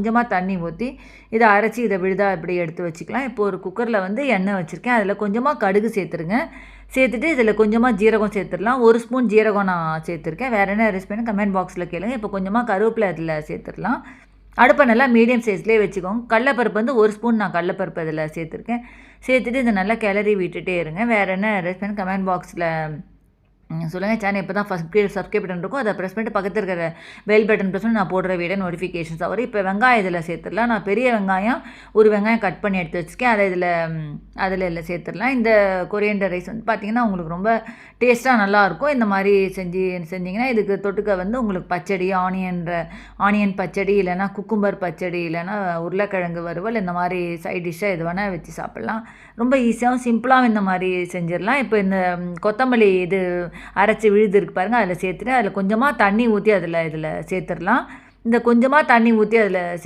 கொஞ்சமாக தண்ணி ஊற்றி இதை அரைச்சி இதை விழுதா இப்படி எடுத்து வச்சுக்கலாம். இப்போ ஒரு குக்கரில் வந்து எண்ணெய் வச்சுருக்கேன். அதில் கொஞ்சமாக கடுகு சேர்த்துருங்க. சேர்த்துட்டு இதில் கொஞ்சமாக ஜீரகம் சேர்த்துடலாம். 1 ஸ்பூன் ஜீரகம் நான் சேர்த்துருக்கேன். வேறு என்ன ரெசிபின்னு கமெண்ட் பாக்ஸில் கேளுங்க. இப்போ கொஞ்சமாக கருவேப்பிலை அதில் சேர்த்துடலாம். அடுப்பை நல்லா மீடியம் சைஸ்லேயே வச்சுக்கோங்க. கடலப்பருப்பு வந்து 1 ஸ்பூன் நான் கடலப்பருப்பு அதில் சேர்த்துருக்கேன். சேர்த்துட்டு இதை நல்லா கிளறி விட்டுட்டே இருங்க. வேறு என்ன ரெசிபின்னு கமெண்ட் பாக்ஸில் சொல்லுங்கள். சேனல் இப்போ தான் சப்ஸ்கிரைப் பட்டன் இருக்கும், அதை ப்ரெஸ் பண்ணிட்டு பக்கத்தில் இருக்கிற பெல் பட்டன் ப்ரெஸ் பண்ணி நான் போடுற வீடியோ நோட்டிஃபிகேஷன்ஸ் வரும். இப்போ வெங்காயம் இதில் சேர்த்துடலாம். நான் பெரிய வெங்காயம் ஒரு வெங்காயம் கட் பண்ணி எடுத்து வச்சுருக்கேன். அதை அதில் சேர்த்துடலாம். இந்த கொரியண்டர் ரைஸ் வந்து பார்த்திங்கன்னா உங்களுக்கு ரொம்ப டேஸ்ட்டாக நல்லாயிருக்கும். இந்த மாதிரி செஞ்சிங்கன்னா இதுக்கு தொட்டுக்க வந்து உங்களுக்கு பச்சடி, ஆனியன் பச்சடி, இல்லைனா குக்கும்பர் பச்சடி, இல்லைனா உருளைக்கிழங்கு வறுவல், இந்த மாதிரி சைட் டிஷ்ஷாக எது வேணால் வச்சு சாப்பிட்லாம். ரொம்ப ஈஸியாகவும் சிம்பிளாகவும் இந்த மாதிரி செஞ்சிடலாம். இப்போ இந்த கொத்தமல்லி இது அரைச்சி விழுது இருக்குது பாருங்கள், அதில் சேர்த்துட்டு அதில் கொஞ்சமாக தண்ணி ஊற்றி இதில் சேர்த்துடலாம். இந்த கொஞ்சமாக தண்ணி ஊற்றி அதில்